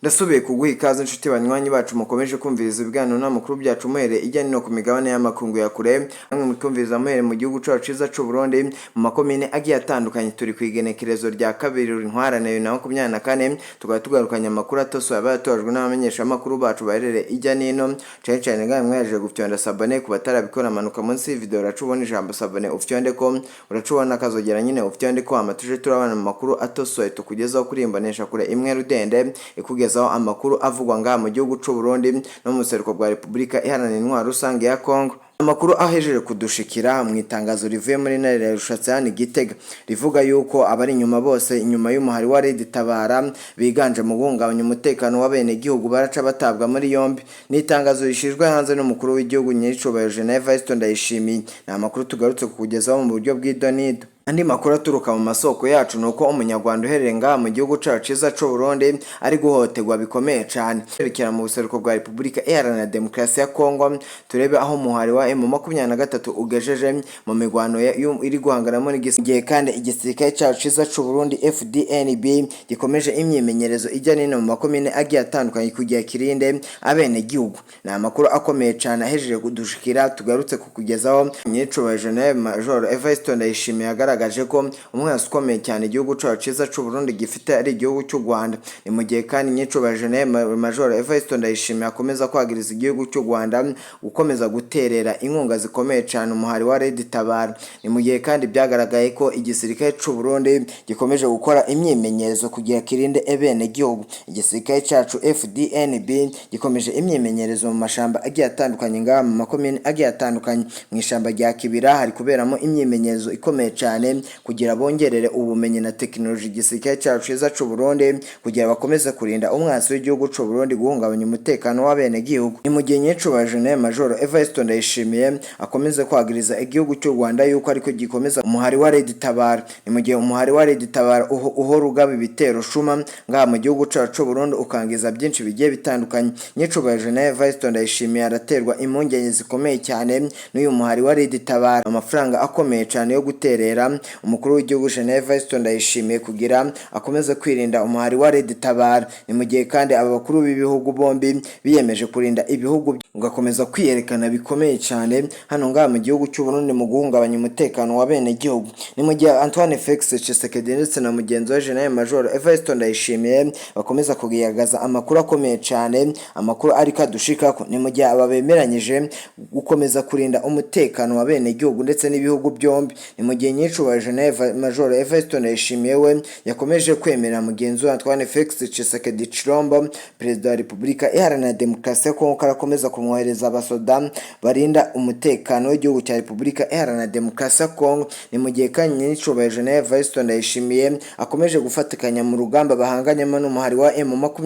Ndasubiye kuguha ikaze inshuti banywanyi bacu mukomeje kumviriza ibiganiro n'amakuru byacu muhere ijyanye no ku migabane y'amakungu ya kure, namwe mukumviriza muhere mu gihugu cyacu cyiza cy'u Burundi mu makomine agiye atandukanye. Turi ku igenekerezo rya kabiri intwarane 2024, tukaba tugarukanya amakuru atosoye abayatojwe n'abamenyesha amakuru bacu baherere ijya nino. Cyane cyane ngamwe mwaje gufyonda sabone ku batarabikora amanuka munsi video uracubona ijambo sabone ufyonde ko uracubona kazogera nyine ufyonde ko amatuje turabana mu makuru atosoye tukugezaho kurimbanisha kure imwe rudende ikugezaho amakuru avugwa ngaha mu gihugu cy'u Burundi no mu seruko bwa Repubulika Iharanira Intwaro Rusange ya Kongo. Amakuru ahejeje kudushikira mu itangazo rivuye muri ntare ya Rushatsani Gitega rivuga yuko abari inyuma bose inyuma y'umuhari wa Red Tabara biganje mu guhungabanya umutekano w'abene gihugu baraca batabwa muri yombi. Ni itangazo rishijwe hanze n'umukuru w'igihugu Nyiricubahiro Evariste Ndayishimiye. Ni amakuru tugarutse kukugezaho mu buryo bw'idonido. Andi makuru aturuka mu masoko yacu nuko umunyarwanda uherereye ngaha mu gihugu cyacu cyiza cy'u Burundi ari guhoterwa bikomeye cyane. Twerekera mu buseruko bwa Repubulika Iharanira Demokarasi ya Kongo, turebe aho umuhari wa M23 ugejeje mu migwano iri guhanganamo n'igihe kandi igisirikare cyacu cyiza cy'u Burundi FDNB gikomeje imyimenyerezo ijya nino mu makomine agiye atandukanye kugiye kirinde abene gihugu. Ni amakuru akomeye cyane ahejeje kudushikira tugarutse kukugezaho. Nyiricubahiro Major Evariste Ndayishimiye yagaragaje ko umwasi ukomeye cyane igihugu cyacu cyiza cy'u Burundi gifite ari igihugu cy'u Rwanda. Ni mu gihe kandi Nyiricubahiro Major Evariste Ndayishimiye akomeza kwagiriza igihugu cy'u Rwanda gukomeza guterera inkunga zikomeye cyane umuhari wa Red Tabara. Ni mu gihe kandi byagaragaye ko igisirikare cy'u Burundi gikomeje gukora imyimenyerezo kugira kirinde ebene gihugu. Igisirikare cyacu FDNB gikomeje imyimenyerezo mu mashamba agiye atandukanye ngaha mu makomine agiye atandukanye. Mu ishamba rya Kibira hari kuberamo imyimenyerezo ikomeye cyane kugira bongerere ubumenyi na tekinoloji igisirikare cyacu cyiza cy'u Burundi kugira bakomeze kurinda umwasi w'igihugu cy'u Burundi guhungabanya umutekano w'abene gihugu. Ni mu gihe Nyiricubahiro Major Evariste Ndayishimiye akomeze kwagiriza igihugu cy'u Rwanda yuko ariko gikomeza umuhari wa Red Tabara. Ni mu gihe umuhari wa Red Tabara uhora ugaba ibitero shuma ngaha mu gihugu cyacu cy'u Burundi ukangiza byinshi bigiye bitandukanye. Nyiricubahiro Evariste Ndayishimiye araterwa impungenge zikomeye cyane n'uyu muhari wa Red Tabara. Amafaranga akomeye cyane yo guterera umukuru w'igihugu Evariste Ndayishimiye kugira akomeze kwirinda umuhari wa Red Tabara. Ni mu gihe kandi aba bakuru b'ibihugu bombi biyemeje kurinda ibihugu ugakomeza kwiyerekana bikomeye cyane hano ngaha mu gihugu cy'u Burundi mu guhungabanya umutekano wa bene gihugu. Ni mu gihe Antoine Felix Tshisekedi ndetse na mugenzi we General Major Evariste Ndayishimiye bakomeza kugaragaza amakuru akomeye cyane, amakuru ariko adushikako. Ni mu gihe aba bemeranyije gukomeza kurinda umutekano wa bene gihugu ndetse n'ibihugu byombi. Ni mu gihe Nyiricubahiro Major Evariste Ndayishimiye we yakomeje kwemera mugenzi we Antoine Felix Tshisekedi Chilombo, perezida wa Repubulika Iharanira Demokarasi ya Kongo, arakomeza kumwohereza abasoda barinda umutekano w'igihugu cya Repubulika Iharanira Demokarasi ya Kongo. Ni mu gihe kandi Nyiricubahiro Evariste Ndayishimiye akomeje gufatikanya mu rugamba bahanganyemo n'umuhari wa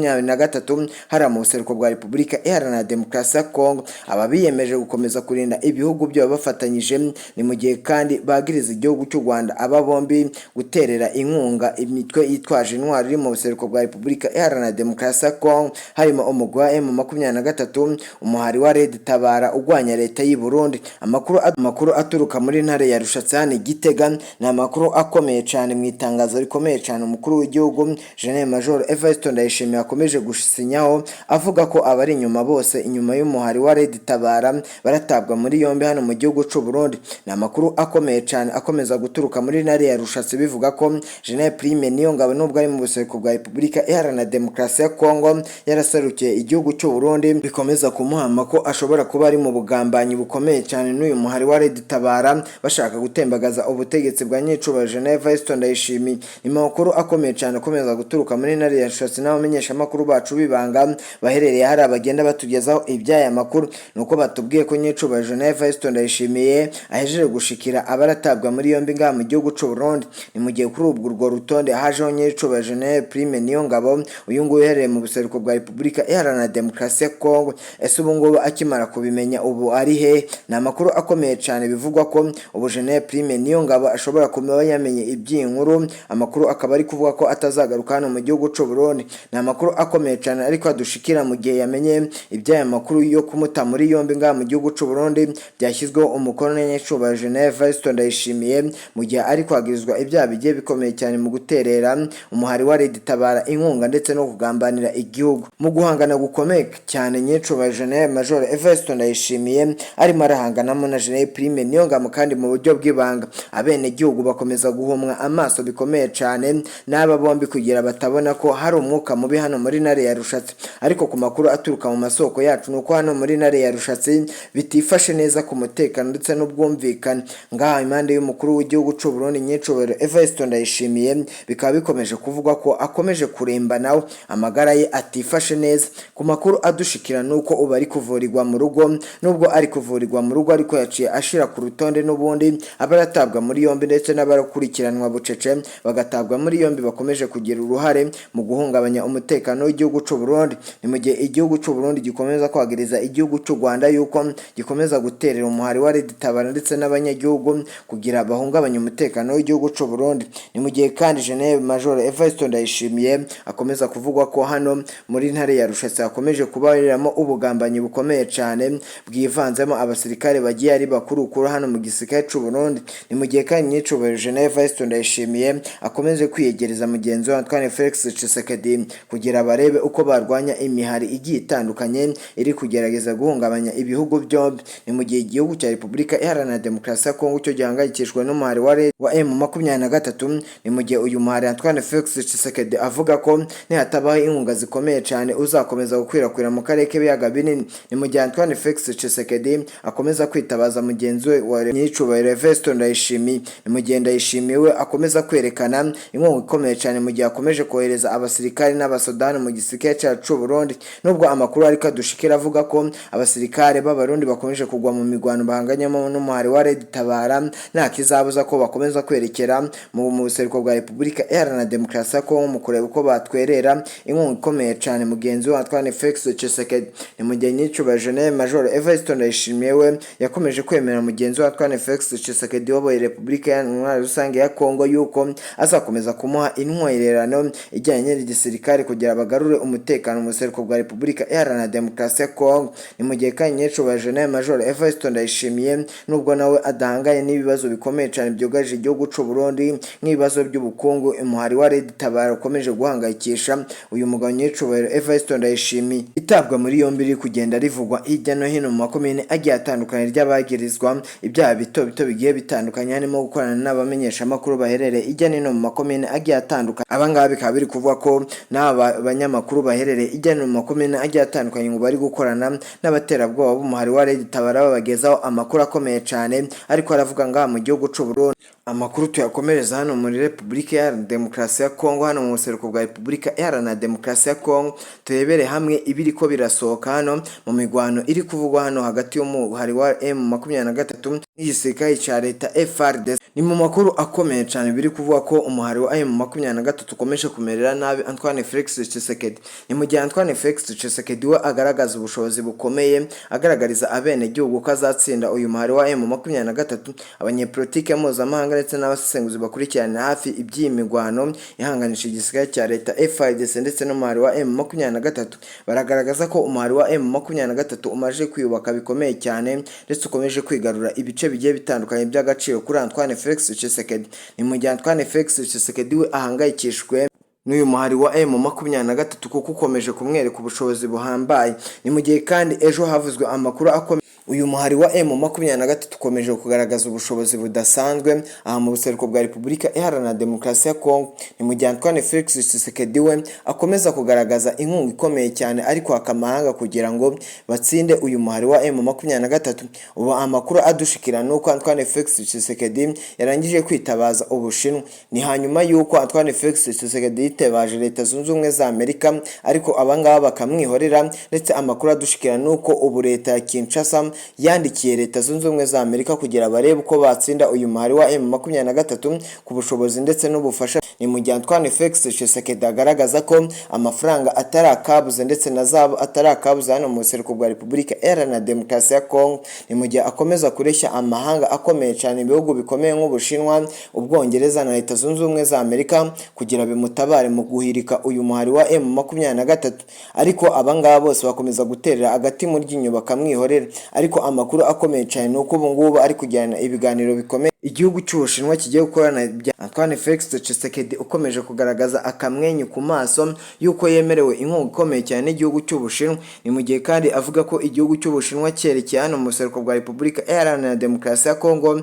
M23 hari mu buseruko bwa Repubulika Iharanira Demokarasi ya Kongo. Aba biyemeje gukomeza kurinda ibihugu byo bafatanyije. Ni mu gihe kandi bagiriza igihugu cy'u Rwanda aba bombi guterera inkunga imitwe yitwaje intwaro iri mu buseruko bwa Repubulika Iharanira Demokarasi ya Kongo harimo umugwi wa M23 umuhari wa Red Tabara ugwanya leta y'u Burundi. Amakuru aturuka muri ntare ya Rushatsani Gitega ni amakuru akomeye cyane mu itangazo rikomeye cyane umukuru w'igihugu General Major Evariste Ndayishimiye akomeje gusinyaho avuga ko abari inyuma bose inyuma y'umuhari wa Red Tabara baratabwa muri yombi hano mu gihugu cy'u Burundi. Ni amakuru akomeye cyane akomeza guturuka muri ntare ya Rushatsi bivuga ko General Prime Niyongabo nubwo ari mu buseruko bwa Repubulika Iharanira Demokarasi ya Kongo yaraserukiye igihugu cy'u Burundi bikomeza kumuhama ko ashobora kuba ari mu bugambanyi bukomeye cyane n'uyu muhari wa Red Tabara bashaka gutembagaza ubutegetsi bwa Nyiricubahiro Evariste Ndayishimiye. Ni makuru akomeye cyane akomeza guturuka muri ntare ya Rushatsi n'abamenyesha amakuru bacu bibanga baherereye hari abagenda batugezaho ibyaya makuru nuko batubwiye ko Nyiricubahiro Evariste Ndayishimiye ahejeje gushikira abaratabwa muri yombi ngaha mu gihugu cy'u Burundi. Ni mu gihe kuri urwo rutonde hajeho Nyiricubahiro Prime Niyongabo uyu nguyu uherereye mu buseruko bwa Repubulika Iharanira Demokarasi ya Kongo. Ese ubu ngubu akimara kubimenya ubu ari he. Ni amakuru akomeye cyane bivugwa ko ubu Gen Prime Niyongabo ashobora kuba yamenye iby'iyi nkuru, amakuru akaba ari kuvuga ko atazagaruka hano mu gihugu cy'u Burundi. Ni amakuru akomeye cyane ariko adushikira mu gihe yamenye iby'aya makuru yo kumuta muri yombi ngaha mu gihugu cy'u Burundi byashyizweho umukono n'Nyenyeshyubahirijwe Gen Evariste Ndayishimiye mu gihe ari kwagirizwa ibyaha bigiye bikomeye cyane mu guterera umuhari wa Red Tabara inkunga ndetse no kugambanira igihugu. Mu guhangana gukomeye cyane Nyenyeshyubahirijwe Gen Major Evariste Ndayishimiye arimo arahanganamo na Gen Prime Niyongabo kandi mu buryo bw'ibanga. Abene gihugu bakomeza guhumwa amaso bikomeye cyane n'aba bombi kugira batabona ko hari umwuka mubi hano muri Ntare ya Rushatsi. Ariko ku makuru aturuka mu masoko yacu nuko hano muri Ntare ya Rushatsi bitifashe neza ku mutekano ndetse n'ubwumvikane. Ngaha impande y'umukuru w'igihugu cy'u Burundi Nyenyeshyubahirijwe Evariste Ndayishimiye bikaba bikomeje kuvuga ko akomeje kuremba nawe amagara ye atifashe neza. Ku makuru adushikira nuko ubu ari kuvurirwa mu rugo, nubwo ari kuvurirwa mu rugo ariko yaciye ashira ku rutonde n'ubundi abaratabwa muri yombi ndetse n'abarakurikiranwa bucece bagatabwa muri yombi bakomeje kugira uruhare mu guhungabanya umutekano w'igihugu cy'u Burundi. Ni mu gihe igihugu cy'u Burundi gikomeza kwagiriza igihugu cy'u Rwanda yuko gikomeza guterera umuhari wa Red Tabara ndetse n'abanyagihugu kugira bahungabanye umutekano w'igihugu cy'u Burundi. Ni mu gihe kandi Gen Major Evariste Ndayishimiye akomeza kuvugwa ko hano muri Ntare ya Rushatsi hakomeje kubariramo ubugambanyi bukomeye cyane bwivanzemo abasirikare bagiye ari bakuru hano mu gisirikare cy'u Burundi. Ni mu gihe kandi Nyenyeshyubahirijwe Gen Evariste Ndayishimiye akomeje kwiyegereza mugenzi we Antoine Felix Tshisekedi kugira barebe uko barwanya imihari igiye itandukanye iri kugerageza guhungabanya ibihugu byombi. Ni mu gihe igihugu cya Repubulika Iharanira Demokarasi ya Kongo cyo gihangayikishijwe n'umuhari wa M23. Ni mu gihe uyu muhari Antoine Felix Tshisekedi avuga ko nihatabaho inkunga zikomeye cyane uzakomeza gukwirakwira mu karere k'ibiyaga binini. Ni mu gihe Antoine Felix Tshisekedi akomeza kwitabaza mugenzi we wa Nyenyeshyubahirijwe Evariste Ndayishimiye. Ni mu gihe Ndayishimiye we akomeza kwerekana inkunga ikomeye cyane mu gihe akomeje kohereza abasirikari n'abasodani mu gisirikare cyacu cy'u Burundi. Nubwo amakuru ariko adushikira avuga ko abasirikare b'abarundi bakomeje kugwa mu mirwano bahanganyemo n'umuhari wa Red Tabara, nta kizabuza ko bakomeza kwerekera mu buseruko bwa Repubulika Iharanira Demokarasi ya Kongo mu kureba uko batwerera inkunga ikomeye cyane mugenzi we Antoine Felix Tshisekedi. Ni mu gihe Nyenyeshyubahirijwe Gen Major Evariste Ndayishimiye we yakomeje kwemera mugenzi we Antoine Felix Tshisekedi wabaye Repubulika Iharanira Rusange ya Kongo yuko azakomeza kumuha intwererano ijyanye n'igisirikare kugira bagarure umutekano mu buseruko bwa Repubulika Iharanira Demokarasi ya Kongo. Ni mu gihe kandi Nyenyeshyubahirijwe Gen Major Evariste Ndayishimiye nubwo nawe adahangaye n'ibibazo bikomeye cyane byugarije igihugu cy'u Burundi nk'ibibazo by'ubukungu, umuhari wa Red Tabara ukomeje guhangayikisha uyu mugabo Nyenyeshyubahirijwe Evariste Ndayishimiye. Itabwa muri yombi riri kugenda rivugwa hirya no hino mu makomine agiye atandukanye ry'abagirizwa ibyaha bito bito bigiye bitandukanye harimo gukorana n'abamenyesha amakuru baherereye hirya no hino mu makomine agiye atandukanye. Abangaba bikaba biri kuvuga ko n'aba banyamakuru baherereye hirya no hino mu makomine agiye atandukanye ngo bari gukorana n'abaterabwoba b'umuhari wa Red Tabara babagezaho amakuru akomeye cyane ariko aravuga ngaha mu gihugu cy'u Burundi. Amakuru tuyakomereza hano muri Repubulika Iharanira Demokarasi ya Kongo, hano mu buseruko bwa Repubulika Iharanira Demokarasi ya Kongo turebere hamwe ibiriko birasohoka hano mu migwano iri kuvugwa hano hagati y'umuhari wa M23 n'igisirikare cya leta FARDC. Ni mu makuru akomeye cyane biri kuvuga ko umuhari wa M23 ukomeje kumerera nabi Antoine Felix Tshisekedi. Ni mu gihe Antoine Felix Tshisekedi we agaragaza ubushobozi bukomeye agaragariza abene gihugu ko azatsinda uyu muhari wa M23. Abanyepolitike mpuzamahanga ndetse n'abasesenguzi bakurikirana hafi iby'imigwano ihanganisha igisirikare cya leta FARDC ndetse n'umuhari wa M23 baragaragaza ko umuhari wa M23 umaje kwiyubaka bikomeye cyane ndetse ukomeje kwigarura ibice bigiye bitandukanye by'agaciro kuri Antoine Felix Tshisekedi. Ni mu gihe Antoine Felix Tshisekedi we ahangayikishwe n'uyu muhari wa M23 kuko ukomeje kumwereka ubushobozi buhambaye. Ni mu gihe kandi ejo havuzwe amakuru akomeye uyu muhari wa M23 ukomeje kugaragaza ubushobozi budasanzwe aha mu buseruko bwa Repubulika Iharanira Demokarasi ya Kongo. Ni mu gihe Antoine Felix Tshisekedi we akomeza kugaragaza inkunga ikomeye cyane ariko akamahanga kugira ngo batsinde uyu muhari wa M23. Ubu amakuru adushikira nuko Antoine Felix Tshisekedi yarangije kwitabaza Ubushinwa. Ni hanyuma yuko Antoine Felix Tshisekedi yitabaje Leta Zunze Ubumwe za Amerika ariko abangaba bakamwihorera, ndetse amakuru adushikira nuko ubu leta ya Kinshasa yandikiye Leta Zunze Ubumwe za Amerika kugira barebe uko batsinda uyu muhari wa M23 ku bushobozi ndetse n'ubufasha. ni mu gihe Antoine Felix Tshisekedi agaragaza ko amafaranga atari akabuze ndetse na zahabu atari akabuze hano mu buseruko bwa Repubulika Iharanira Demokarasi ya Kongo. Ni mu gihe akomeza kureshya amahanga akomeye cyane ibihugu bikomeye nk'Ubushinwa, Ubwongereza na Leta Zunze Ubumwe za Amerika kugira bimutabare mu guhirika uyu muhari wa M23. Ariko abangaba bose bakomeza guterera agati mu ryinyo bakamwihorera. Ariko amakuru akomeye cyane nuko ubu ngubu ari kujyana ibiganiro bikomeye igihugu cy'Ubushinwa kigiye gukorana bya Antoine Felix Tshisekedi ukomeje kugaragaza akamwenyu ku maso yuko yemerewe inkunga ikomeye cyane n'igihugu cy'Ubushinwa. Ni mu gihe kandi avuga ko igihugu cy'Ubushinwa cyerekeye hano mu buseruko bwa Repubulika Iharanira Demokarasi ya Kongo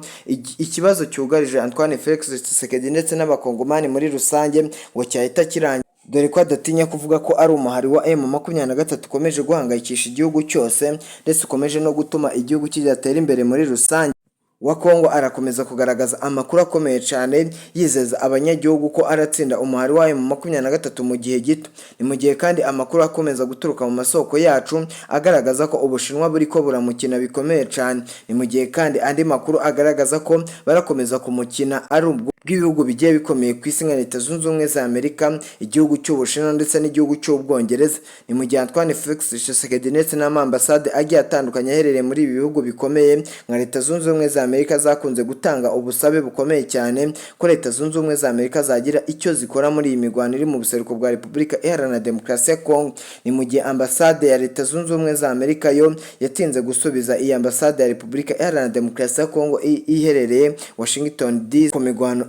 ikibazo cyugarije Antoine Felix Tshisekedi ndetse n'abakongomani muri rusange ngo cyahita kirangira, dore ko adatinya kuvuga ko ari umuhari wa M23 ukomeje guhangayikisha igihugu cyose ndetse ukomeje no gutuma igihugu kidatera imbere muri rusange. Wa Kongo arakomeza kugaragaza amakuru akomeye cyane yizeza abanyagihugu ko aratsinda umuhari wa M23 mu gihe gito. Ni mu gihe kandi amakuru akomeza guturuka mu masoko yacu agaragaza ko Ubushinwa buri ko buramukina bikomeye cyane. Ni mu gihe kandi andi makuru agaragaza ko barakomeza kumukina ari ubwo bw'ibihugu bigiye bikomeye ku isi nka Leta Zunze Ubumwe za Amerika, igihugu cy'Ubushinwa ndetse n'igihugu cy'Ubwongereza. Ni mu gihe Antoine Felix Tshisekedi ndetse n'amambasade agiye atandukanye aherereye muri ibi bihugu bikomeye nka Leta Zunze Ubumwe za Amerika zakunze gutanga ubusabe bukomeye cyane ko Leta Zunze Ubumwe za Amerika zagira icyo zikora muri iyi mirwano iri mu buseruko bwa Repubulika Iharanira Demokarasi ya Kongo. Ni mu gihe ambasade ya Leta Zunze Ubumwe za Amerika yo yatinze gusubiza iyi ambasade ya Repubulika Iharanira Demokarasi ya Kongo iherereye Washington DC ku mirwano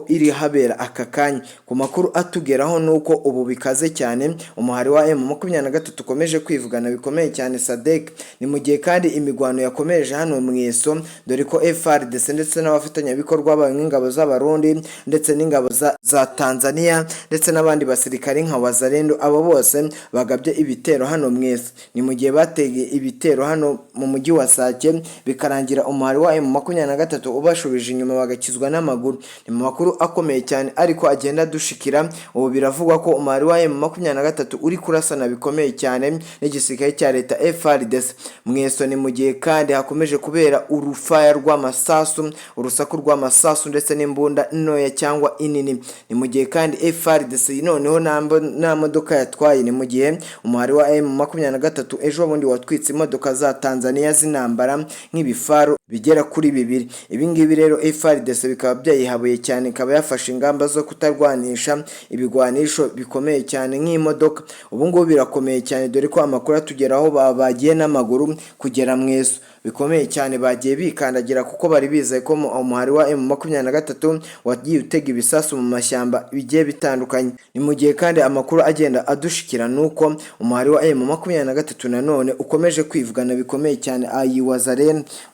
iri habera aka kanya. Ku makuru atugeraho nuko ubu bikaze cyane umuhari wa M23 ukomeje kwivugana bikomeye cyane SADC. Ni mu gihe kandi imigwano yakomeje hano mweso, dore ko FARDC ndetse n'abafatanyabikorwa b'ingabo z'Abarundi ndetse n'ingabo za Tanzania ndetse n'abandi basirikari nka Wazalendo abo bose bagabye ibitero hano mweso. Ni mu gihe batege ibitero hano mu mujyi wa Sake bikarangira umuhari wa M23 ubashubije inyuma bagakizwa n'amaguru. Ni mu makuru akomeye cyane ariko agenda dushikira. Ubu biravugwa ko umuhari wa M23 uri kurasana bikomeye cyane n'igisirikare cya leta FARDC mweso. Ni mu gihe kandi hakomeje kubera urufaya rw'amasasu, urusaku rw'amasasu ndetse n'imbunda ntoya cyangwa inini. Ni mu gihe kandi FARDC noneho nta modoka yatwaye. Ni mu gihe umuhari wa M23 ejo bundi watwitse imodoka za Tanzania zinambara nk'ibifaru bigera kuri 2. Ibi ngibi rero FARDC bikaba byayihabuye cyane, ikaba yafashe ingamba zo kutarwanisha ibigwanisho bikomeye cyane nk'imodoka. Ubu ngubu birakomeye cyane dore ko amakuru atugeraho bagiye n'amaguru kugera mweso bikomeye cyane, bagiye bikandagira kuko bari bizeye ko umuhari wa M23 wagiye utega ibisasu mu mashyamba bigiye bitandukanye. Ni mu gihe kandi amakuru agenda adushikira nuko umuhari wa M23 nanone ukomeje kwivugana bikomeye cyane ayi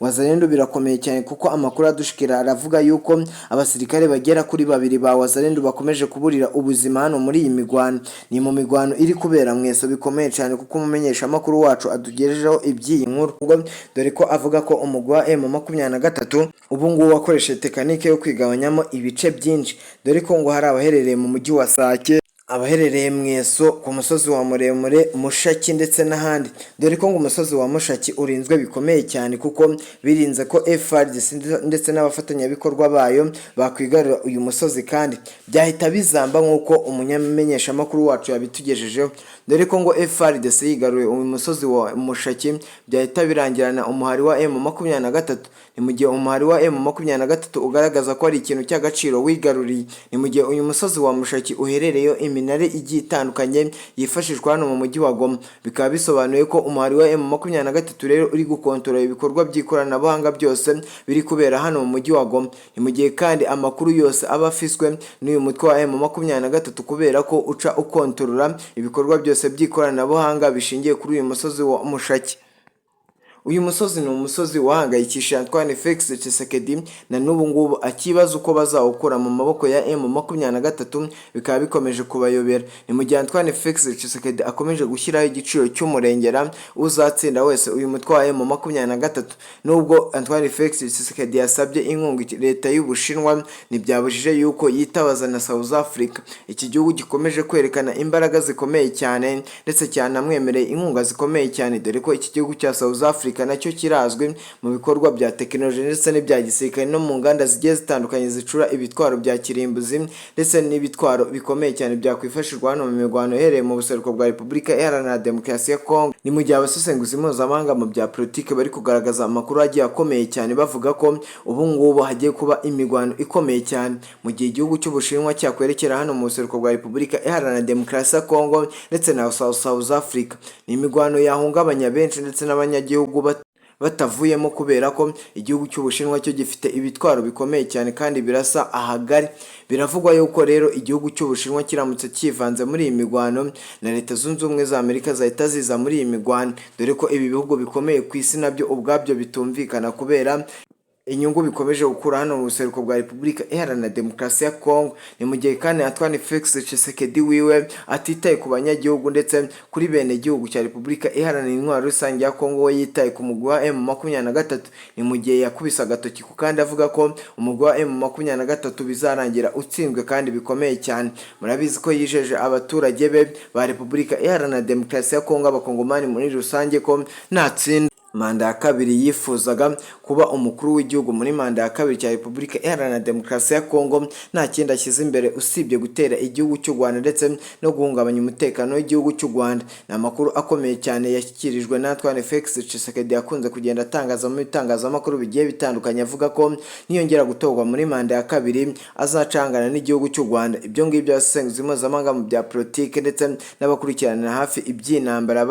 Wazalendo birakomeye cyane kuko amakuru adushikira aravuga yuko abasirikare bagera kuri 2 ba Wazalendo bakomeje kuburira ubuzima hano muri iyi migwano. Ni mu migwano iri kubera mweso bikomeye cyane kuko umumenyesha makuru wacu adugejejeho iby'iyi nkuru, dore ko avuga ko umugwi wa M23 ubu ngubu wakoresheje tekinike yo kwigabanyamo ibice byinshi, dore ko ngo hari abaherereye mu mujyi wa Sake, abaherereye mweso ku musozi wa muremure Mushaki ndetse n'ahandi, dore ko ngo umusozi wa Mushaki urinzwe bikomeye cyane kuko birinze ko FARDC ndetse n'abafatanyabikorwa bayo bakwigarura uyu musozi kandi byahita bizamba nk'uko umunyamenyesha makuru wacu yabitugejejeho, dore ko ngo FARDC yigaruye uyu musozi wa Mushaki byahita birangirana umuhari wa M23. Ni mu gihe umuhari wa M23 ugaragaza ko ari ikintu cy'agaciro wigaruriye. Ni mu gihe uyu musozi wa Mushaki uherereyo iminare igiye itandukanye yifashishwa hano mu mujyi wa Goma. Bikaba bisobanuye ko umuhari wa M23 rero uri gukontorora ibikorwa by'ikoranabuhanga byose biri kubera hano mu mujyi wa Goma. Ni mu gihe kandi amakuru yose aba afiswe n'uyu mutwe wa M23 kubera ko uca ukontorora ibikorwa byose by'ikoranabuhanga bishingiye kuri uyu musozi wa Mushaki. Uyu musozi ni umusozi wahangayikishije Antoine Felix Tshisekedi na n'ubu ngubu akibaza uko bazawukura mu maboko ya M23 bikaba bikomeje kubayobera. Ni mu gihe Antoine Felix Tshisekedi akomeje gushyiraho igiciro cy'umurengera uzatsinda wese uyu mutwe wa M23. Nubwo Antoine Felix Tshisekedi yasabye inkunga leta y'Ubushinwa, ntibyabujije yuko yitabaza na South Africa. Iki gihugu gikomeje kwerekana imbaraga zikomeye cyane ndetse cyanamwemereye inkunga zikomeye cyane, dore ko iki gihugu cya South Africa Afurika nacyo kirazwi mu bikorwa bya tekinoloji ndetse n'ibya gisirikare no mu nganda zigiye zitandukanye zicura ibitwaro bya kirimbuzi ndetse n'ibitwaro bikomeye cyane byakwifashishwa hano mu mirwano ihereye mu buseruko bwa Repubulika Iharanira Demokarasi ya Kongo. Ni mu gihe abasesenguzi mpuzamahanga mu bya politiki bari kugaragaza amakuru agiye akomeye cyane bavuga ko ubu ngubu hagiye kuba imirwano ikomeye cyane mu gihe igihugu cy'Ubushinwa cyakwerekera hano mu buseruko bwa Repubulika Iharanira Demokarasi ya Kongo ndetse na South Africa. Ni imirwano yahungabanya benshi ndetse n'abanyagihugu batavuyemo kubera ko igihugu cy'Ubushinwa cyo gifite ibitwaro bikomeye cyane kandi birasa ahagari. Biravugwa yuko rero igihugu cy'Ubushinwa kiramutse kivanze muri iyi mirwano na Leta Zunze Ubumwe za Amerika zahita ziza muri iyi mirwano, dore ko ibi bihugu bikomeye ku isi nabyo ubwabyo bitumvikana kubera inyungu bikomeje gukura hano mu buseruko bwa Repubulika Iharanira Demokarasi ya Kongo. Ni mu gihe kandi Antoine Felix Tshisekedi wiwe atitaye ku banyagihugu ndetse kuri bene gihugu cya Repubulika Iharanira Intwaro Rusange ya Kongo, we yitaye ku mugwi wa M23. Ni mu gihe yakubise agatoki ku kandi avuga ko umugwi wa M23 bizarangira utsinzwe kandi bikomeye cyane. Murabizi ko yijeje abaturage be ba Repubulika Iharanira Demokarasi ya Kongo, abakongomani muri rusange, ko natsinda manda ya kabiri yifuzaga kuba umukuru w'igihugu muri manda ya kabiri cya Repubulika Iharanira Demokarasi ya Kongo, nta kindi ashyize imbere usibye gutera igihugu cy'u Rwanda ndetse no guhungabanya umutekano w'igihugu cy'u Rwanda. Ni amakuru akomeye cyane yashyikirijwe na Antoine Felix Tshisekedi yakunze kugenda atangaza mu bitangazamakuru bigiye bitandukanye, avuga ko niyongera gutorwa muri manda ya kabiri azacangana n'igihugu cy'u Rwanda. Ibyo ngibyo abasesenguzi mpuzamahanga mu bya politiki ndetse n'abakurikiranira hafi iby'intambara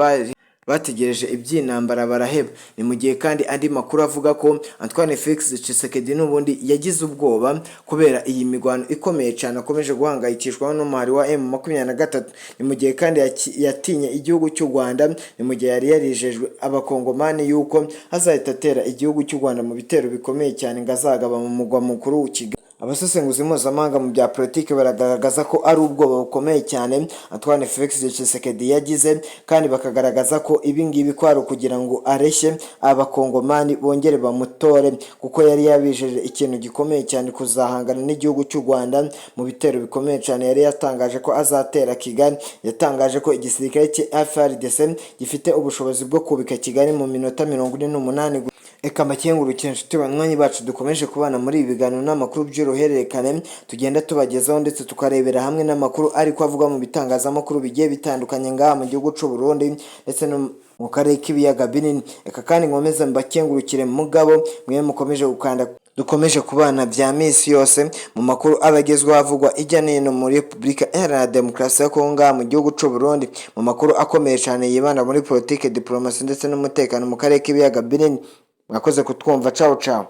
bategereje iby'intambara baraheba. Ni mu gihe kandi andi makuru avuga ko Antoine Felix Tshisekedi n'ubundi yagize ubwoba kubera iyi mirwano ikomeye cyane akomeje guhangayikishwa n'umuhari wa M23. Ni mu gihe kandi yatinye igihugu cy'u Rwanda. Ni mu gihe yari yarijejwe abakongomani yuko azahita atera igihugu cy'u Rwanda mu bitero bikomeye cyane ngo azagaba mu mugwa mukuru Kigali. Abasesenguzi mpuzamahanga mu bya politiki baragaragaza ko ari ubwoba bukomeye cyane Antoine Felix Tshisekedi yagize, kandi bakagaragaza ko ibi ngibi kwari kugira ngo areshye abakongomani bongere bamutore, kuko yari yabijeje ikintu gikomeye cyane kuzahangana n'igihugu cy'u Rwanda mu bitero bikomeye cyane. Yari yatangaje ko azatera Kigali, yatangaje ko igisirikare cya FARDC gifite ubushobozi bwo kubika Kigali mu minota 48. Eka makengurukire inshuti banywanyi bacu dukomeje kubana muri ibi biganiro n'amakuru by'uruhererekane tugenda tubagezaho ndetse tukarebera hamwe n'amakuru ariko avuga mu bitangazamakuru bigiye bitandukanye ngaha mu gihugu cy'u Burundi ndetse no mu karere k'ibiyaga binini. Eka kandi nkomeza mbakengurukire mugabo mwe mukomeje gukanda dukomeje kubana bya misi yose mu makuru abagezweho avugwa ijya n'ino muri Repubulika Iharanira Demokarasi ya Kongo mu gihugu cy'u Burundi, mu makuru akomeye cyane yibanda muri politike, diplomasi ndetse n'umutekano mu karere k'ibiyaga binini. Mwakoze kutwumva. Ciao ciao.